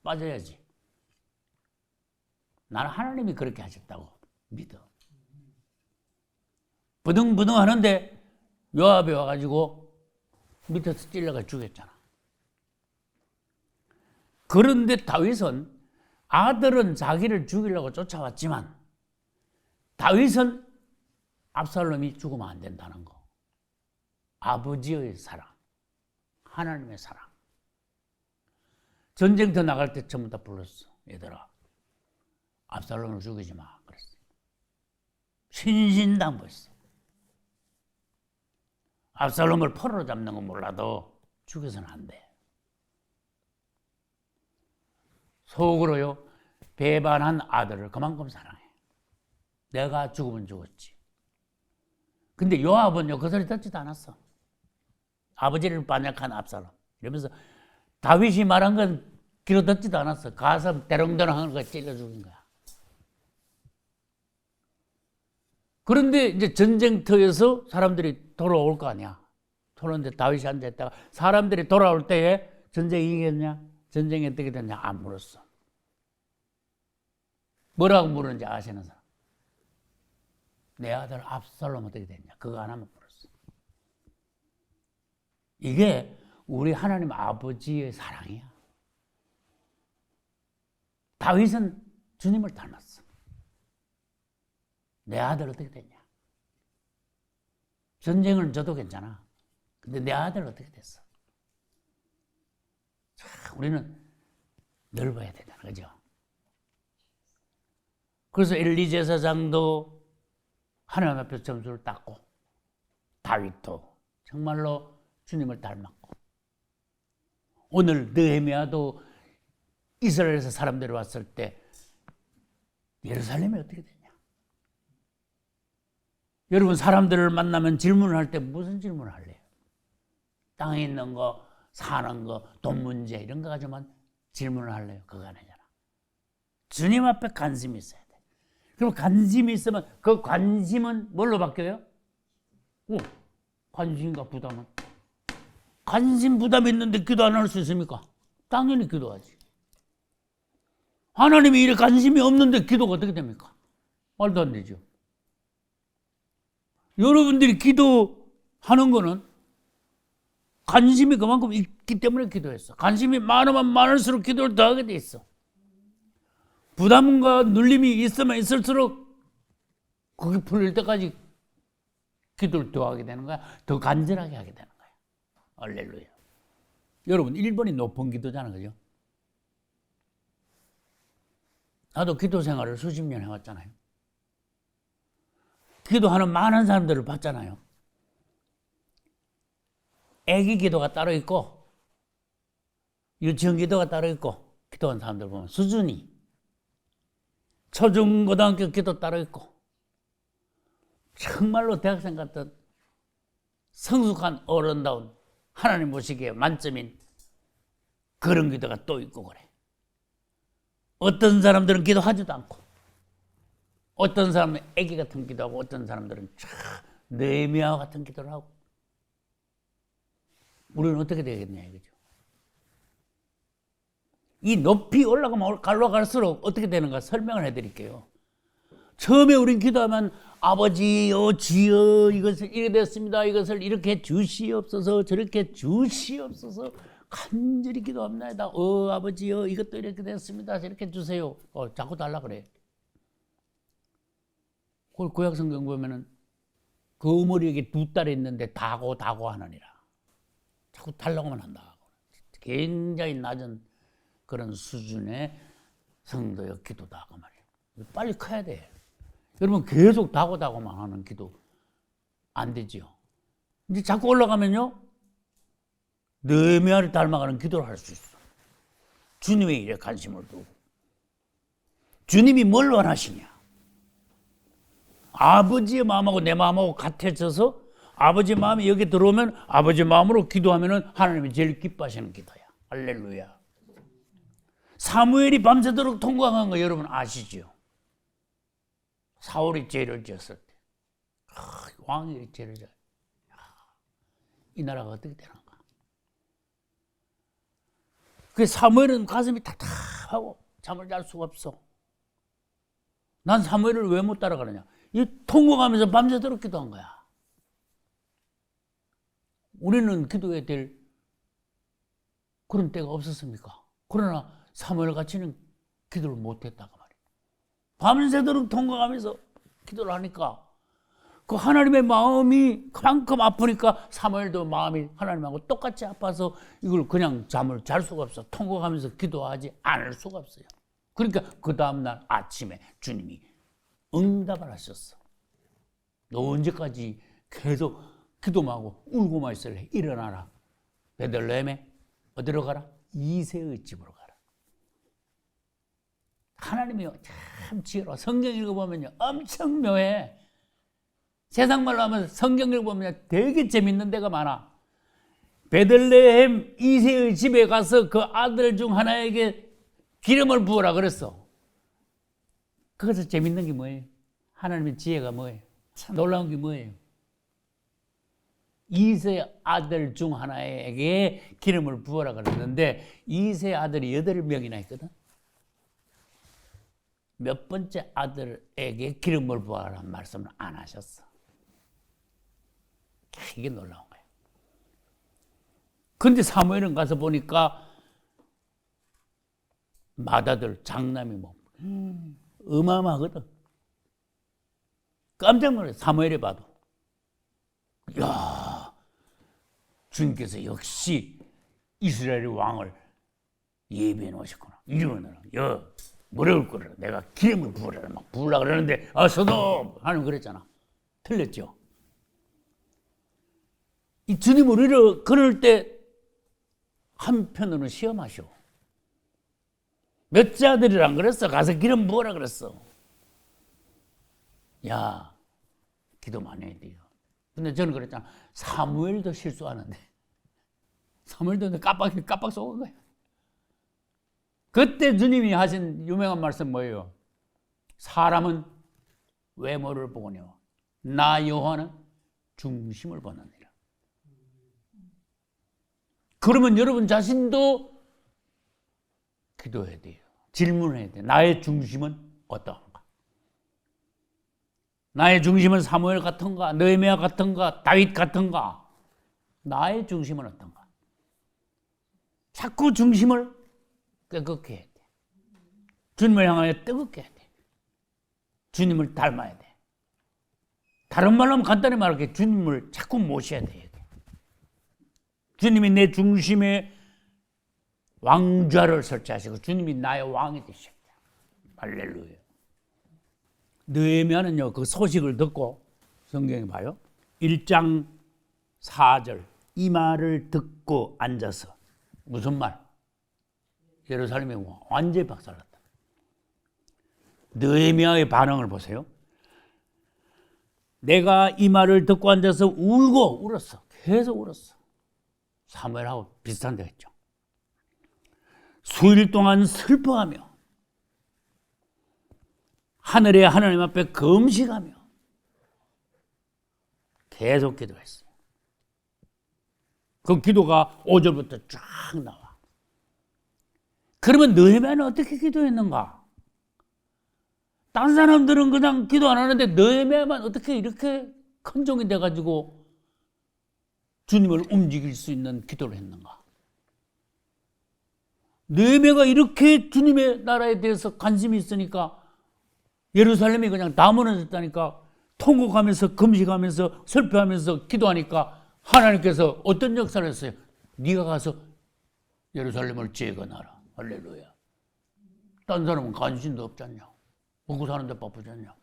빠져야지. 나는 하나님이 그렇게 하셨다고 믿어. 버덩버덩 하는데 요압이 와가지고 밑에서 찔러가 죽였잖아. 그런데 다윗은 아들은 자기를 죽이려고 쫓아왔지만 다윗은 압살롬이 죽으면 안 된다는 거. 아버지의 사랑, 하나님의 사랑. 전쟁터 나갈 때 전부 다 불렀어. 얘들아, 압살롬을 죽이지 마. 그랬어. 신신당부했어. 압살롬을 포로로 잡는 건 몰라도 죽여서는 안 돼. 속으로요, 배반한 아들을 그만큼 사랑해. 내가 죽으면 죽었지. 근데 요압은요, 그 소리 듣지도 않았어. 아버지를 반역한 압살롬. 이러면서 다윗이 말한 건 귀로 듣지도 않았어. 가서 대롱대롱 하는 거 찔러 죽인 거야. 그런데 이제 전쟁터에서 사람들이 돌아올 거 아니야. 돌아오는데 다윗이 앉아있다가 사람들이 돌아올 때에 전쟁이 이겼냐? 전쟁이 어떻게 됐냐? 안 물었어. 뭐라고 물었는지 아시는 사람? 내 아들 압살롬 어떻게 됐냐? 그거 하나만 물었어. 이게 우리 하나님 아버지의 사랑이야. 다윗은 주님을 닮았어. 내 아들 어떻게 됐냐? 전쟁을 져도 괜찮아. 근데 내 아들 어떻게 됐어? 자, 우리는 넓어야 되잖아. 그죠? 그래서 엘리 제사장도 하나님 앞에서 점수를 땄고 다윗도 정말로 주님을 닮았고 오늘 느헤미야도 이스라엘에서 사람들이 왔을 때 예루살렘이 어떻게 되냐? 여러분 사람들을 만나면 질문을 할 때 무슨 질문을 할래요? 땅에 있는 거, 사는 거, 돈 문제 이런 거 가지고만 질문을 할래요? 그거 아니잖아. 주님 앞에 관심이 있어야 돼. 그럼 관심이 있으면 그 관심은 뭘로 바뀌어요? 관심과 부담은? 관심 부담이 있는데 기도 안 할 수 있습니까? 당연히 기도하지. 하나님이 이래 관심이 없는데 기도가 어떻게 됩니까? 말도 안 되죠. 여러분들이 기도하는 거는 관심이 그만큼 있기 때문에 기도했어. 관심이 많으면 많을수록 기도를 더 하게 돼 있어. 부담과 눌림이 있으면 있을수록 그게 풀릴 때까지 기도를 더 하게 되는 거야. 더 간절하게 하게 되는 거야. 할렐루야. 여러분 1번이 높은 기도잖아. 그죠? 나도 기도 생활을 수십 년 해왔잖아요. 기도하는 많은 사람들을 봤잖아요. 애기 기도가 따로 있고 유치원 기도가 따로 있고 기도한 사람들 보면 수준이 초중고등학교 기도 따로 있고 정말로 대학생 같은 성숙한 어른다운 하나님 보시기에 만점인 그런 기도가 또 있고 그래. 어떤 사람들은 기도하지도 않고 어떤 사람은 애기 같은 기도하고 어떤 사람들은 느헤미야 같은 기도를 하고 우리는 어떻게 되겠냐 이거죠. 이 높이 올라갈수록 어떻게 되는가 설명을 해드릴게요. 처음에 우린 기도하면 아버지여 주여 이것을 이렇게 됐습니다. 이것을 이렇게 주시옵소서 저렇게 주시옵소서 간절히 기도합니다. 아버지여 이것도 이렇게 됐습니다. 저렇게 주세요. 자꾸 달라 그래. 그걸 구약 성경 보면은 그 어머니에게 두 딸이 있는데 다고 하느니라. 자꾸 달라고만 한다. 굉장히 낮은 그런 수준의 성도의 기도다 그 말이에요. 빨리 커야 돼. 여러분 계속 다고만 하는 기도 안 되지요. 이제 자꾸 올라가면요, 느헤미야를 닮아가는 기도를 할 수 있어. 주님의 일에 관심을 두고. 주님이 뭘 원하시냐? 아버지의 마음하고 내 마음하고 같아져서 아버지 마음이 여기 들어오면 아버지 마음으로 기도하면 하나님이 제일 기뻐하시는 기도야. 할렐루야. 사무엘이 밤새도록 통곡한 거 여러분 아시죠? 사울이 죄를 지었을 때 왕이 죄를 지었을 때 이 나라가 어떻게 되는가? 그 사무엘은 가슴이 답답하고 잠을 잘 수가 없어. 난 사무엘을 왜 못 따라가느냐? 이 통곡하면서 밤새도록 기도한 거야. 우리는 기도해야 될 그런 때가 없었습니까? 그러나 사무엘 같이는 기도를 못했다고 말이야. 밤새도록 통곡하면서 기도를 하니까 그 하나님의 마음이 그만큼 아프니까 사무엘도 마음이 하나님하고 똑같이 아파서 이걸 그냥 잠을 잘 수가 없어. 통곡하면서 기도하지 않을 수가 없어요. 그러니까 그 다음날 아침에 주님이 응답을 하셨어. 너 언제까지 계속 기도만 하고 울고만 있을래? 일어나라. 베들레헴에 어디로 가라? 이새의 집으로 가라. 하나님이 참 지혜로워. 성경 읽어보면요 엄청 묘해. 세상 말로 하면 성경 읽어보면 되게 재밌는 데가 많아. 베들레헴 이새의 집에 가서 그 아들 중 하나에게 기름을 부으라 그랬어. 거기서 재밌는 게 뭐예요? 하나님의 지혜가 뭐예요? 참 놀라운 게 뭐예요? 이세 아들 중 하나에게 기름을 부어라 그랬는데 이세 아들이 8명이나 있거든. 몇 번째 아들에게 기름을 부어라는 말씀을 안 하셨어. 이게 놀라운 거예요. 그런데 사무엘은 가서 보니까 맏아들 장남이 뭐 어마어마하거든. 깜짝 놀랐어. 사무엘이 봐도. 야, 주님께서 역시 이스라엘의 왕을 예비해 놓으셨구나. 이러면은 야, 뭐라고 그래? 내가 기름을 부으라 막 부으라 그러는데 서도 하나님 그랬잖아. 틀렸죠. 이 주님 우리를 그럴 때 한편으로는 시험하셔. 몇째 아들이랑 그랬어. 가서 기름 부어라 그랬어. 야, 기도 많이 해야 돼요. 근데 저는 그랬잖아. 사무엘도 실수하는데. 사무엘도 깜빡 속은 거야. 그때 주님이 하신 유명한 말씀 뭐예요? 사람은 외모를 보거니와 나 여호와는 중심을 보느니라. 그러면 여러분 자신도 기도해야 돼요. 질문해야 돼요. 나의 중심은 어떠한가? 나의 중심은 사무엘 같은가? 느헤미야 같은가? 다윗 같은가? 나의 중심은 어떤가? 자꾸 중심을 뜨겁게 해야 돼. 주님을 향하여 뜨겁게 해야 돼. 주님을 닮아야 돼. 다른 말로 하면 간단히 말할게. 주님을 자꾸 모셔야 돼. 주님이 내 중심에 왕좌를 설치하시고 주님이 나의 왕이 되셨다. 할렐루야. 느헤미야는요 그 소식을 듣고 성경에 봐요. 1장 4절 이 말을 듣고 앉아서 무슨 말? 예루살렘이 완전히 박살났다. 느헤미야의 반응을 보세요. 내가 이 말을 듣고 앉아서 울고 울었어. 계속 울었어. 사무엘하고 비슷한 데 했죠. 수일 동안 슬퍼하며 하늘의 하나님 앞에 금식하며 계속 기도했어요. 그 기도가 5절부터 쫙 나와. 그러면 느헤미야는 어떻게 기도했는가? 다른 사람들은 그냥 기도 안 하는데 느헤미야만 어떻게 이렇게 큰 종이 돼가지고 주님을 움직일 수 있는 기도를 했는가? 느헤미야가 이렇게 주님의 나라에 대해서 관심이 있으니까 예루살렘이 그냥 다 무너졌다니까 통곡하면서 금식하면서 슬퍼하면서 기도하니까 하나님께서 어떤 역사를 했어요? 네가 가서 예루살렘을 재건하라. 할렐루야. 딴 사람은 관심도 없잖냐. 먹고 사는데 바쁘잖냐.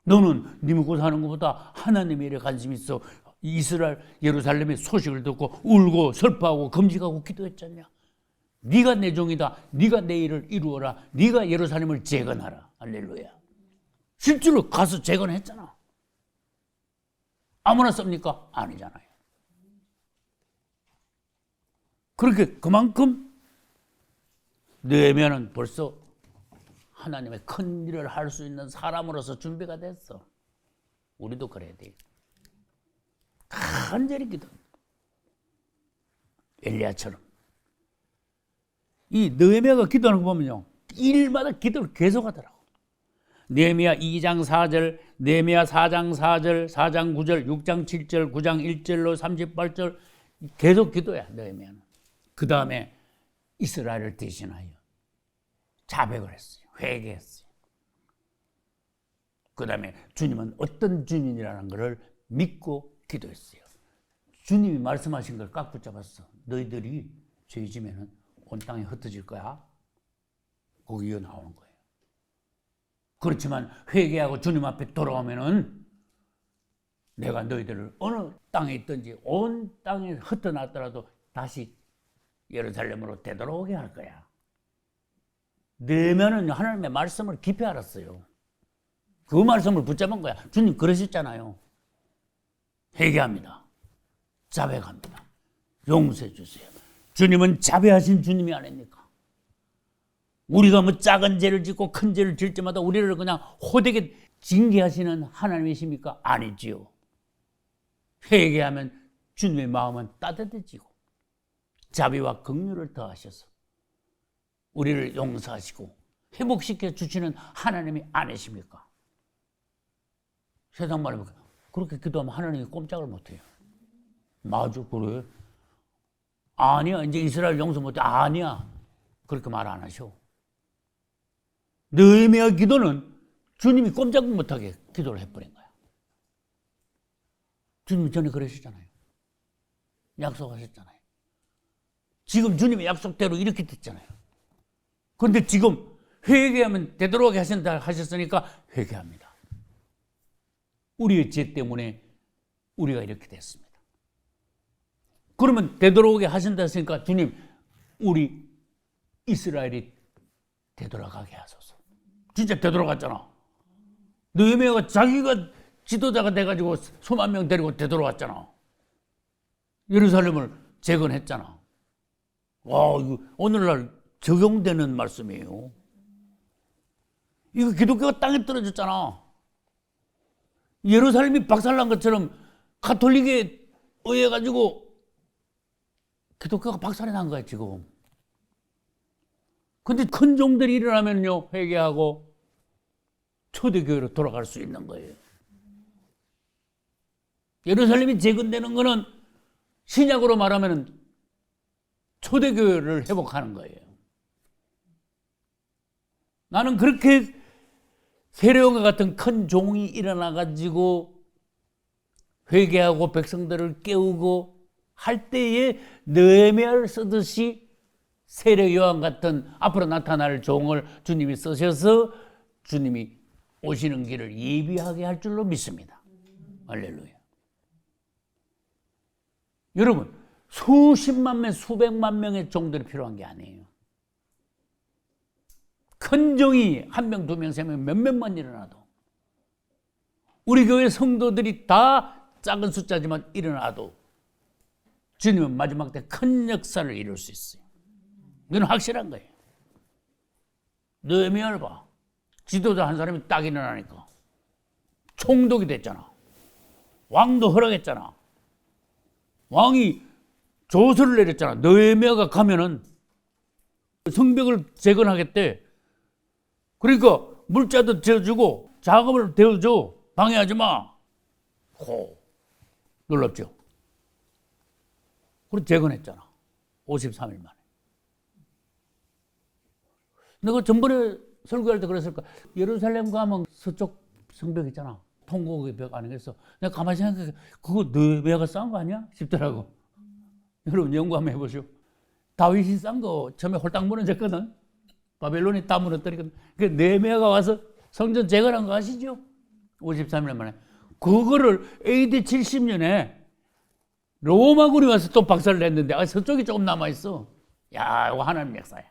너는 네 먹고 사는 것보다 하나님의 일에 관심이 있어. 이스라엘 예루살렘의 소식을 듣고 울고 슬퍼하고 금식하고 기도했잖냐. 네가 내 종이다. 네가 내 일을 이루어라. 네가 예루살렘을 재건하라. 할렐루야. 실제로 가서 재건했잖아. 아무나 씁니까? 아니잖아요. 그렇게 그만큼 느헤미야는 벌써 하나님의 큰 일을 할 수 있는 사람으로서 준비가 됐어. 우리도 그래야 돼. 간절히 기도. 엘리야처럼. 이 느헤미야가 기도하는 거 보면요. 일마다 기도를 계속하더라고. 느헤미야 2장 4절, 느헤미야 4장 4절, 4장 9절, 6장 7절, 9장 1절로 38절 계속 기도야, 느헤미야는. 그 다음에 이스라엘을 대신하여 자백을 했어요. 회개했어요. 그 다음에 주님은 어떤 주님이라는 것을 믿고 기도했어요. 주님이 말씀하신 걸 꽉 붙잡았어. 너희들이 죄 지면은 온 땅에 흩어질 거야. 거기에 나오는 거예요. 그렇지만 회개하고 주님 앞에 돌아오면은 내가 너희들을 어느 땅에 있든지 온 땅에 흩어놨더라도 다시 예루살렘으로 되돌아오게 할 거야. 느헤미야는 하나님의 말씀을 깊이 알았어요. 그 말씀을 붙잡은 거야. 주님 그러셨잖아요. 회개합니다. 자백합니다. 용서해 주세요. 주님은 자비하신 주님이 아닙니까? 우리가 뭐 작은 죄를 짓고 큰 죄를 질 때마다 우리를 그냥 호되게 징계하시는 하나님이십니까? 아니지요. 회개하면 주님의 마음은 따뜻해지고 자비와 긍휼을 더하셔서 우리를 용서하시고 회복시켜 주시는 하나님이 아니십니까? 세상 말로 그렇게 기도하면 하나님이 꼼짝을 못해요. 맞아, 그래? 아니야, 이제 이스라엘 용서 못해. 아니야. 그렇게 말 안 하셔. 느헤미야 기도는 주님이 꼼짝 못하게 기도를 해버린 거야. 주님이 전에 그러셨잖아요. 약속하셨잖아요. 지금 주님의 약속대로 이렇게 됐잖아요. 그런데 지금 회개하면 되도록 하신다 하셨으니까 회개합니다. 우리의 죄 때문에 우리가 이렇게 됐습니다. 그러면 되돌아오게 하신다 했으니까 주님, 우리 이스라엘이 되돌아가게 하소서. 진짜 되돌아갔잖아. 느헤미야가 자기가 지도자가 돼가지고 수만 명 데리고 되돌아왔잖아. 예루살렘을 재건했잖아. 와, 이거 오늘날 적용되는 말씀이에요. 이거 기독교가 땅에 떨어졌잖아. 예루살렘이 박살난 것처럼 가톨릭에 의해 가지고 기독교가 박살이 난 거야 지금. 근데 큰 종들이 일어나면요 회개하고 초대교회로 돌아갈 수 있는 거예요. 예루살렘이 재건되는 거는 신약으로 말하면 초대교회를 회복하는 거예요. 나는 그렇게 세례요한과 같은 큰 종이 일어나가지고 회개하고 백성들을 깨우고 할 때에 느헤미야를 쓰듯이 세례요한 같은 앞으로 나타날 종을 주님이 쓰셔서 주님이 오시는 길을 예비하게 할 줄로 믿습니다. 할렐루야. 여러분, 수십만 명, 수백만 명의 종들이 필요한 게 아니에요. 큰 종이 한 명, 두 명, 세 명, 몇몇만 일어나도 우리 교회 성도들이 다 작은 숫자지만 일어나도 주님은 마지막 때 큰 역사를 이룰 수 있어요. 이건 확실한 거예요. 느헤미야를 봐. 지도자 한 사람이 딱 일어나니까 총독이 됐잖아. 왕도 허락했잖아. 왕이 조서를 내렸잖아. 느헤미야가 가면은 성벽을 재건하겠대. 그러니까 물자도 재워주고 작업을 대어줘. 방해하지 마. 호. 놀랍죠? 그리고 재건했잖아. 53일 만에. 내가 전번에 설교할 때 그랬을까? 예루살렘 가면 서쪽 성벽 있잖아. 통곡의 벽 아니겠어? 내가 가만히 생각해, 그거 너 배가 싼 거 아니야? 싶더라고. 여러분 연구 한번 해보시오. 다윗이 싼 거 처음에 홀딱 무너졌거든. 바벨론이 다 무너뜨리거든. 그 느헤미야가 와서 성전 재건한 거 아시죠? 53년 만에. 그거를 AD 70년에 로마군이 와서 또 박살을 냈는데 서쪽이 조금 남아있어. 야, 이거 하나님 역사야.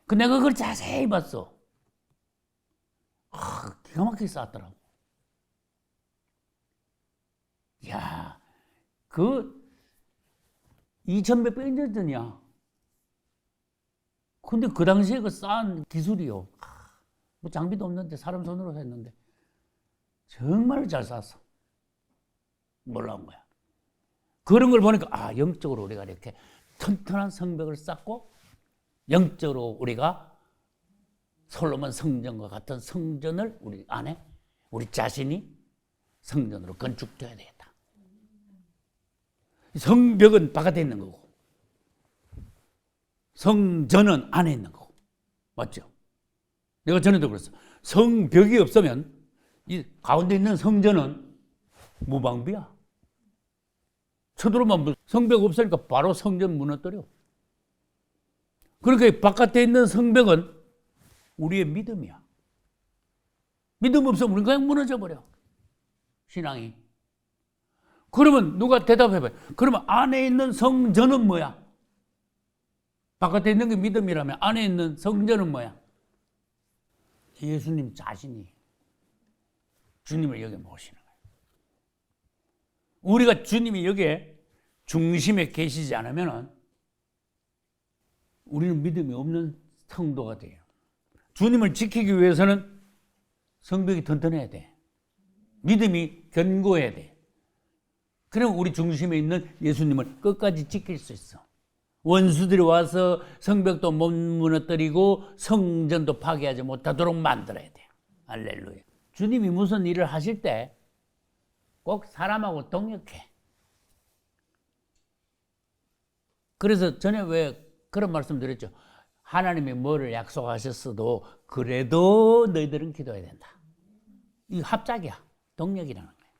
그 내가 그걸 자세히 봤어. 기가 막히게 쌓았더라고. 야, 그 2100년 전이야. 근데 그 당시에 그 쌓은 기술이요. 뭐 장비도 없는데 사람 손으로 했는데 정말 잘 쌓았어. 놀라운 거야. 그런 걸 보니까 영적으로 우리가 이렇게 튼튼한 성벽을 쌓고 영적으로 우리가 솔로몬 성전과 같은 성전을 우리 안에 우리 자신이 성전으로 건축되어야 되겠다. 성벽은 바깥에 있는 거고 성전은 안에 있는 거고. 맞죠? 내가 전에도 그랬어. 성벽이 없으면 이 가운데 있는 성전은 무방비야. 쳐들어오면 성벽 없으니까 바로 성전 무너뜨려. 그러니까 바깥에 있는 성벽은 우리의 믿음이야. 믿음 없으면 우리는 그냥 무너져 버려. 신앙이. 그러면 누가 대답해봐요. 그러면 안에 있는 성전은 뭐야? 바깥에 있는 게 믿음이라면 안에 있는 성전은 뭐야? 예수님 자신이 주님을 여기 모시는 거예요. 우리가 주님이 여기에 중심에 계시지 않으면 우리는 믿음이 없는 성도가 돼요. 주님을 지키기 위해서는 성벽이 튼튼해야 돼. 믿음이 견고해야 돼. 그럼 우리 중심에 있는 예수님을 끝까지 지킬 수 있어. 원수들이 와서 성벽도 못 무너뜨리고 성전도 파괴하지 못하도록 만들어야 돼. 할렐루야. 주님이 무슨 일을 하실 때 꼭 사람하고 동역해. 그래서 전에 왜 그런 말씀 드렸죠. 하나님이 뭐를 약속하셨어도 그래도 너희들은 기도해야 된다. 이 합작이야. 동력이라는 거야.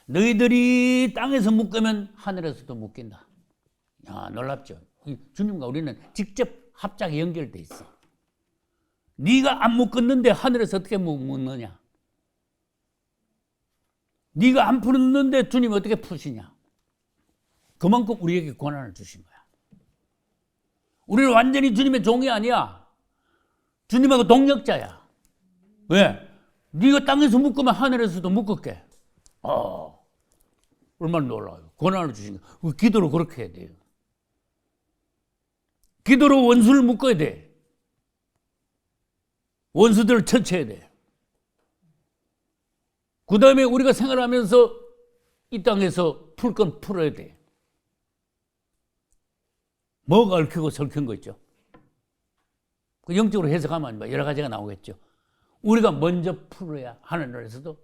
너희들이 땅에서 묶으면 하늘에서도 묶인다. 야, 놀랍죠? 주님과 우리는 직접 합작에 연결돼 있어. 네가 안 묶었는데 하늘에서 어떻게 묶느냐? 네가 안 풀었는데 주님이 어떻게 푸시냐? 그만큼 우리에게 권한을 주신 거야. 우리는 완전히 주님의 종이 아니야. 주님하고 동력자야. 왜? 네가 땅에서 묶으면 하늘에서도 묶을게. 얼마나 놀라워요. 권한을 주신 거야. 기도로 그렇게 해야 돼요. 기도로 원수를 묶어야 돼. 원수들을 처치해야 돼. 그 다음에 우리가 생활하면서 이 땅에서 풀 건 풀어야 돼. 뭐가 얽히고 설킨 거 있죠. 그 영적으로 해석하면 여러 가지가 나오겠죠. 우리가 먼저 풀어야 하늘에서도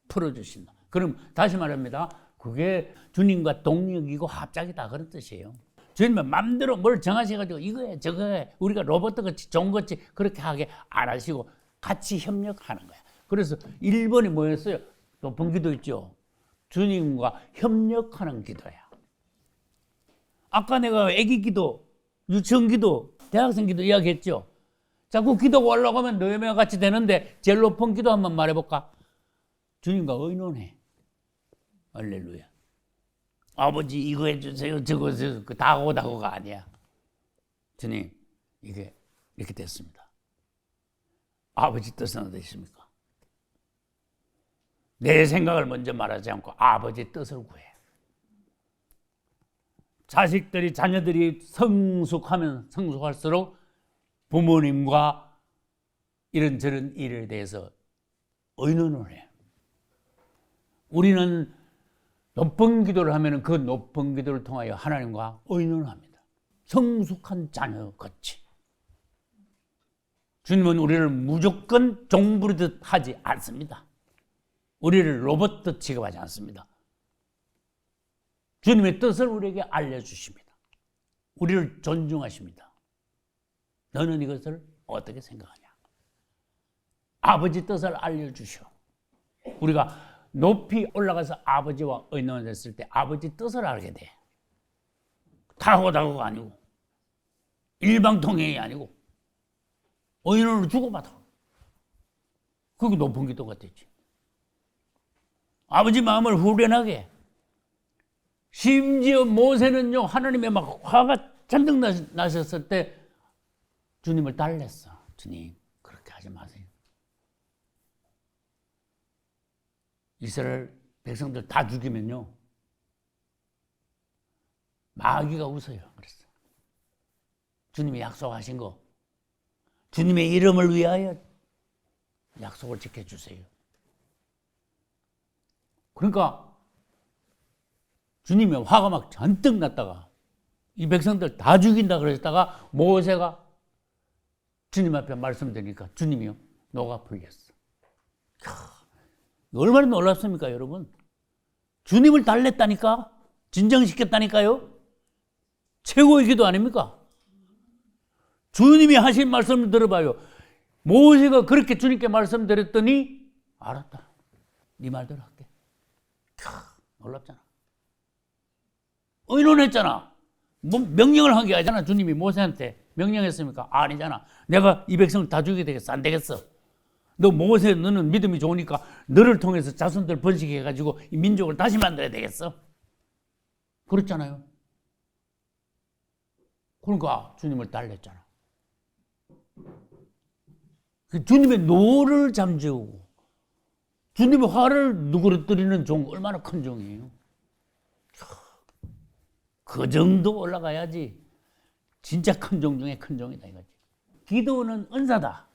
풀어주신다. 그럼 다시 말합니다. 그게 주님과 동력이고 합작이다 그런 뜻이에요. 주님은 마음대로 뭘 정하셔가지고 이거해 저거해 우리가 로봇같이 좋은 것이 그렇게 하게 안 하시고 같이 협력하는 거야. 그래서 1번이 뭐였어요? 높은 기도 있죠. 주님과 협력하는 기도야. 아까 내가 애기 기도, 유치원 기도, 대학생 기도 이야기했죠. 자꾸 기도가 올라가면 너희와 같이 되는데 제일 높은 기도 한번 말해볼까? 주님과 의논해. 할렐루야. 아버지 이거 해주세요. 저거 해주세요. 그 다고가 아니야. 주님 이게 이렇게 됐습니다. 아버지 뜻은 어떠십니까? 내 생각을 먼저 말하지 않고 아버지 뜻을 구해. 자식들이 자녀들이 성숙하면 성숙할수록 부모님과 이런저런 일에 대해서 의논을 해. 우리는 높은 기도를 하면 그 높은 기도를 통하여 하나님과 의논을 합니다. 성숙한 자녀같이. 주님은 우리를 무조건 종부리듯 하지 않습니다. 우리를 로봇듯 취급하지 않습니다. 주님의 뜻을 우리에게 알려주십니다. 우리를 존중하십니다. 너는 이것을 어떻게 생각하냐? 아버지 뜻을 알려주셔. 우리가 높이 올라가서 아버지와 의논했을 때 아버지 뜻을 알게 돼. 타고다고가 아니고 일방통행이 아니고 의논을 주고받아. 그게 높은 기도가 되지. 아버지 마음을 후련하게. 심지어 모세는요, 하나님의 막 화가 잔뜩 나셨을 때 주님을 달랬어. 주님, 그렇게 하지 마세요. 이스라엘 백성들 다 죽이면요, 마귀가 웃어요. 그랬어. 주님이 약속하신 거, 주님의 이름을 위하여 약속을 지켜주세요. 그러니까 주님의 화가 막 잔뜩 났다가 이 백성들 다 죽인다 그랬다가 모세가 주님 앞에 말씀드리니까 주님이요, 노가 풀렸어. 얼마나 놀랍습니까, 여러분? 주님을 달랬다니까? 진정시켰다니까요? 최고의 기도 아닙니까? 주님이 하신 말씀을 들어봐요. 모세가 그렇게 주님께 말씀드렸더니 알았다. 네 말대로 할게. 놀랍잖아. 의논했잖아. 뭐 명령을 한 게 아니잖아. 주님이 모세한테 명령했습니까? 아니잖아. 내가 이 백성을 다 죽이게 되겠어? 안 되겠어. 너 모세, 너는 믿음이 좋으니까 너를 통해서 자손들 번식해가지고 이 민족을 다시 만들어야 되겠어? 그렇잖아요. 그러니까 주님을 달랬잖아. 주님의 노를 잠재우고 주님의 화를 누그러뜨리는 종, 얼마나 큰 종이에요. 그 정도 올라가야지 진짜 큰 종 중에 큰 종이다 이거지. 기도는 은사다.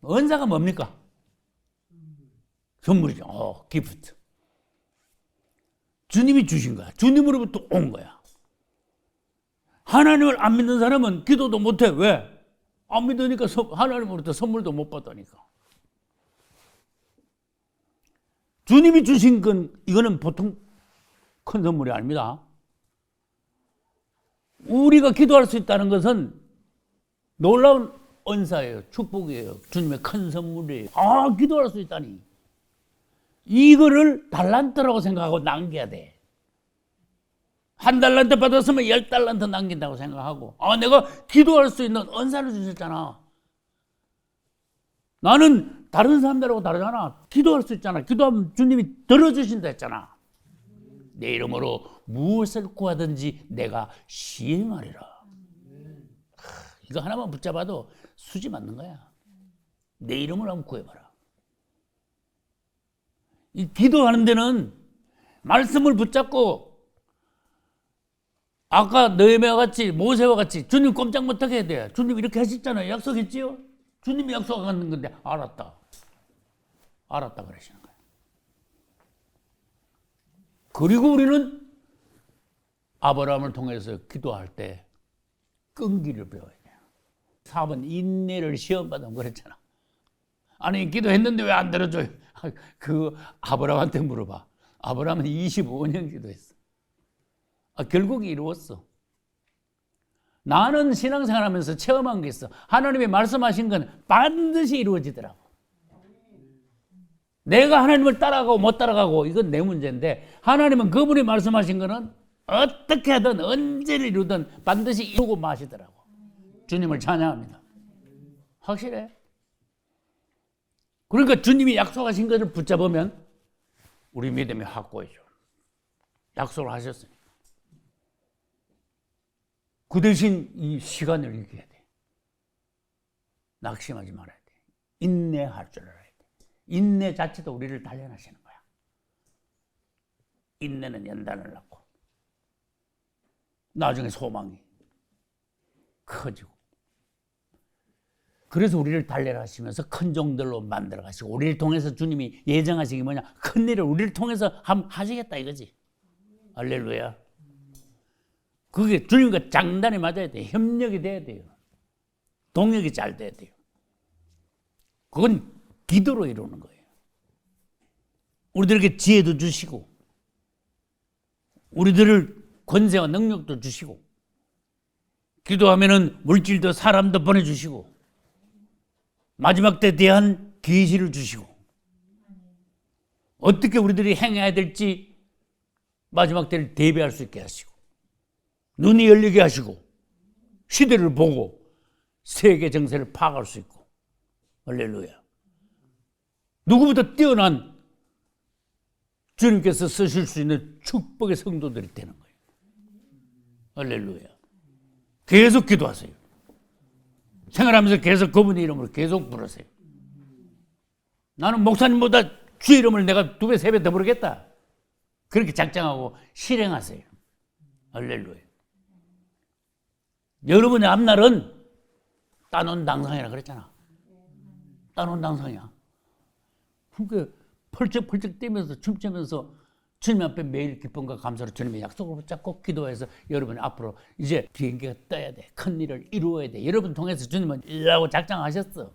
은사가 뭡니까? 선물이죠. 기프트. 주님이 주신 거야. 주님으로부터 온 거야. 하나님을 안 믿는 사람은 기도도 못해. 왜? 안 믿으니까 하나님으로부터 선물도 못 받으니까. 주님이 주신 건 이거는 보통 큰 선물이 아닙니다. 우리가 기도할 수 있다는 것은 놀라운 은사예요. 축복이에요. 주님의 큰 선물이에요. 아, 기도할 수 있다니. 이거를 달란트라고 생각하고 남겨야 돼. 한 달란트 받았으면 10달란트 남긴다고 생각하고, 아, 내가 기도할 수 있는 은사를 주셨잖아. 나는 다른 사람들하고 다르잖아. 기도할 수 있잖아. 기도하면 주님이 들어주신다 했잖아. 내 이름으로 무엇을 구하든지 내가 시행하리라. 이거 하나만 붙잡아도 수지 맞는 거야. 내 이름으로 한번 구해봐라. 이 기도하는 데는 말씀을 붙잡고 아까 느헤미야 같이 모세와 같이 주님 꼼짝 못하게 해야 돼. 주님 이렇게 하셨잖아요. 약속했지요? 주님이 약속하는 건데 알았다 그러시는 거예요. 그리고 우리는 아브라함을 통해서 기도할 때 끈기를 배워야 돼요. 4번 인내를 시험받으면 그랬잖아. 아니 기도했는데 왜 안 들어줘요? 그 아브라함한테 물어봐. 아브라함은 25년 기도했어. 결국 이루었어. 나는 신앙생활하면서 체험한 게 있어. 하나님이 말씀하신 건 반드시 이루어지더라고. 내가 하나님을 따라가고 못 따라가고 이건 내 문제인데 하나님은 그분이 말씀하신 거는 어떻게 하든 언제를 이루든 반드시 이루고 마시더라고. 주님을 찬양합니다. 확실해. 그러니까 주님이 약속하신 것을 붙잡으면 우리 믿음이 확고해져. 약속을 하셨으니까. 그 대신 이 시간을 이겨야 돼. 낙심하지 말아야 돼. 인내할 줄 알아야 돼. 인내 자체도 우리를 단련하시는 거야. 인내는 연단을 낳고 나중에 소망이 커지고, 그래서 우리를 단련하시면서 큰 종들로 만들어 가시고 우리를 통해서 주님이 예정하신 게 뭐냐? 큰 일을 우리를 통해서 하시겠다 이거지. 할렐루야. 그게 주님과 장단이 맞아야 돼요. 협력이 돼야 돼요. 동력이 잘 돼야 돼요. 그건 기도로 이루는 거예요. 우리들에게 지혜도 주시고 우리들을 권세와 능력도 주시고 기도하면은 물질도 사람도 보내주시고 마지막 때에 대한 계시를 주시고 어떻게 우리들이 행해야 될지 마지막 때를 대비할 수 있게 하시고 눈이 열리게 하시고 시대를 보고 세계 정세를 파악할 수 있고 할렐루야. 누구보다 뛰어난 주님께서 쓰실 수 있는 축복의 성도들이 되는 거예요. 할렐루야. 계속 기도하세요. 생활하면서 계속 그분의 이름으로 계속 부르세요. 나는 목사님보다 주의 이름을 내가 2배, 3배 더 부르겠다. 그렇게 작정하고 실행하세요. 할렐루야. 여러분의 앞날은 따논당상이라 그랬잖아. 따논당상이야. 그러니까 펄쩍펄쩍 뛰면서 춤추면서 주님 앞에 매일 기쁨과 감사로 주님의 약속을 붙잡고 기도해서 여러분 앞으로 이제 비행기가 떠야 돼. 큰 일을 이루어야 돼. 여러분 통해서 주님은 일하고 작정하셨어.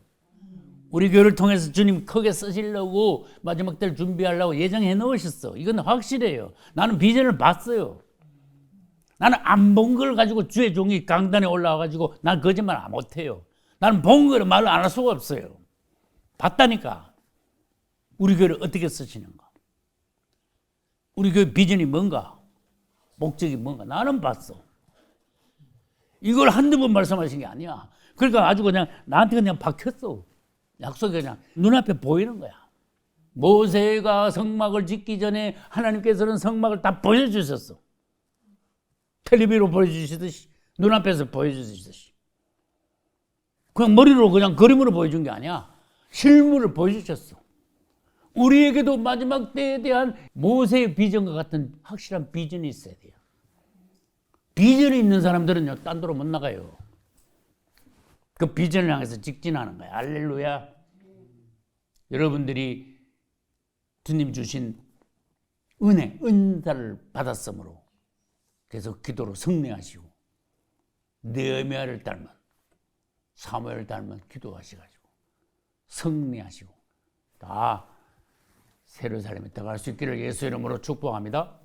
우리 교회를 통해서 주님 크게 쓰시려고 마지막 때를 준비하려고 예정해 놓으셨어. 이건 확실해요. 나는 비전을 봤어요. 나는 안 본 걸 가지고 주의 종이 강단에 올라와가지고 난 거짓말 못해요. 나는 본 거를 말을 안 할 수가 없어요. 봤다니까. 우리 교회를 어떻게 쓰시는가. 우리 교회 비전이 뭔가. 목적이 뭔가. 나는 봤어. 이걸 한두 번 말씀하신 게 아니야. 그러니까 아주 그냥 나한테 그냥 박혔어. 약속이 그냥 눈앞에 보이는 거야. 모세가 성막을 짓기 전에 하나님께서는 성막을 다 보여주셨어. 텔레비로 보여주시듯이 눈앞에서 보여주시듯이. 그냥 머리로 그냥 그림으로 보여준 게 아니야. 실물을 보여주셨어. 우리에게도 마지막 때에 대한 모세의 비전과 같은 확실한 비전이 있어야 돼요. 비전이 있는 사람들은요, 딴 데로 못 나가요. 그 비전을 향해서 직진하는 거야. 할렐루야. 여러분들이 주님 주신 은사를 받았으므로 계속 기도로 승리하시고 느헤미야를 닮은 사무엘을 닮은 기도하셔가지고 승리하시고 다 예루살렘에 들어갈 수 있기를 예수 이름으로 축복합니다.